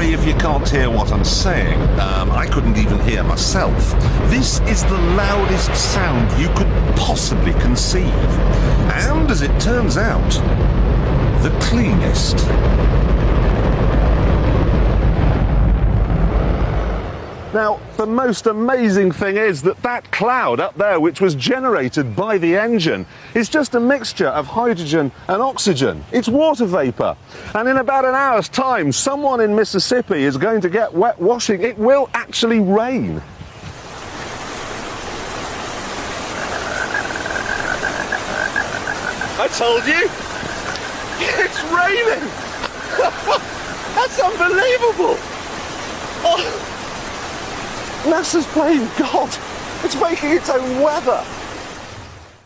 sorry if you can't hear what I'm saying. I couldn't even hear myself. This is the loudest sound you could possibly conceive. And as it turns out, the cleanest. Now, the most amazing thing is that that cloud up there, which was generated by the engine, is just a mixture of hydrogen and oxygen. It's water vapour. And in about an hour's time, someone in Mississippi is going to get wet washing. It will actually rain. I told you! It's raining! That's unbelievable! Oh. NASA's playing God. It's making its own weather.